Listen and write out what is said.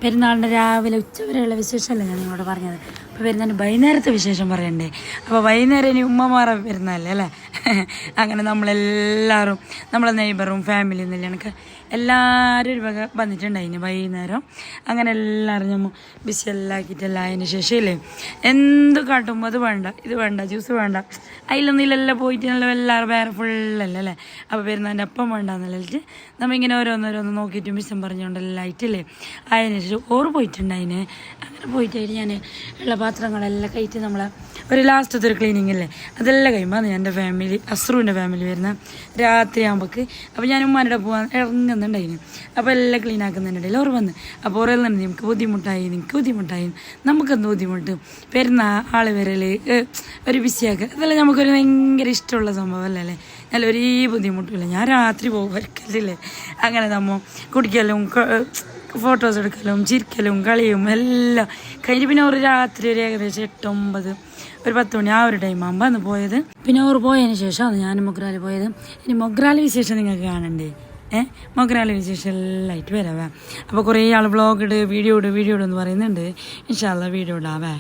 പെരുന്നാളിൻ്റെ രാവിലെ ഉച്ചവരെയുള്ള വിശേഷമല്ലേ ഞാൻ നിങ്ങളോട് പറഞ്ഞത്. അപ്പോൾ പെരുന്നാളിന് വൈകുന്നേരത്തെ വിശേഷം പറയണ്ടേ. അപ്പോൾ വൈകുന്നേരം ഇനി ഉമ്മമാരെ പെരുന്നാളല്ലേ അല്ലേ. അങ്ങനെ നമ്മളെല്ലാവരും നമ്മളെ നെയ്ബറും ഫാമിലിയും എന്നില്ല എനിക്ക് എല്ലാവരും ഒരു വക വന്നിട്ടുണ്ടായിന് വൈകുന്നേരം. അങ്ങനെ എല്ലാവരും നമ്മൾ ബിസിയെല്ലാം ആക്കിയിട്ടെല്ലാം അതിന് ശേഷം ഇല്ലേ എന്ത് കാട്ടുമ്പോൾ അത് വേണ്ട ഇത് വേണ്ട ജ്യൂസ് വേണ്ട അതിലൊന്നും ഇല്ലെല്ലാം പോയിട്ട് നല്ല എല്ലാവരും വേറെ ഫുള്ളല്ലേ അല്ലേ. അപ്പോൾ പെരുന്നാളിൻ്റെ അപ്പം വേണ്ടാന്നല്ലിട്ട് നമ്മളിങ്ങനെ ഓരോന്നോരോന്ന് നോക്കിയിട്ടും വിഷം പറഞ്ഞുകൊണ്ടെല്ലാം ആയിട്ടില്ലേ അതിന് ശേഷം ഓറ് പോയിട്ടുണ്ടായിന്. അങ്ങനെ പോയിട്ടായിട്ട് ഞാൻ ഉള്ള പാത്രങ്ങളെല്ലാം കഴിയിട്ട് നമ്മളെ ഒരു ലാസ്റ്റത്തെ ഒരു ക്ലീനിങ് അല്ലേ അതെല്ലാം കഴിയുമ്പോൾ എൻ്റെ ഫാമിലി അസ്രുവിൻ്റെ ഫാമിലി വരുന്ന രാത്രി ആകുമ്പോൾക്ക്. അപ്പോൾ ഞാൻ ഉമ്മാരുടെ പോകാൻ ഇറങ്ങുന്നുണ്ടായിന്. അപ്പോൾ എല്ലാം ക്ലീൻ ആക്കുന്നുണ്ടെങ്കിൽ ഓർ വന്ന് അപ്പോൾ ഓരോ തന്നെ നിങ്ങൾക്ക് ബുദ്ധിമുട്ടായി നമുക്കെന്ത് ബുദ്ധിമുട്ട് പെരുന്ന ആൾ വരൽ ഒരു ബിസിയാക്കുക അതെല്ലാം നമുക്കൊരു ഭയങ്കര ഇഷ്ടമുള്ള സംഭവം അല്ലേ. നല്ല ഒരു ബുദ്ധിമുട്ടില്ല. ഞാൻ രാത്രി പോകും വരക്കല്ലേ. അങ്ങനെ നമ്മൾ കുടിക്കലും ഫോട്ടോസ് എടുക്കലും ചിരിക്കലും കളിയും എല്ലാം കഴിഞ്ഞ് പിന്നെ ഒരു രാത്രി ഒരു ഏകദേശം 8-9 ഒരു 10 മണി ആ ഒരു ടൈമാകുമ്പോൾ അന്ന് പോയത്. പിന്നെ ഓർ പോയതിന് ശേഷമാണ് ഞാൻ മൊഗ്രാൽ പോയത്. ഇനി മൊഗ്രാൽ വിശേഷം നിങ്ങൾക്ക് കാണണ്ടേ. മൊഗ്രാൽ വിശേഷം എല്ലാം ആയിട്ട് വരാവേ. അപ്പോൾ കുറേ ആൾ വ്ളോഗ് വീഡിയോ ഇട് എന്ന് പറയുന്നുണ്ട്. ഇൻഷാ അല്ലാഹ് വീഡിയോ ഇടാവേ.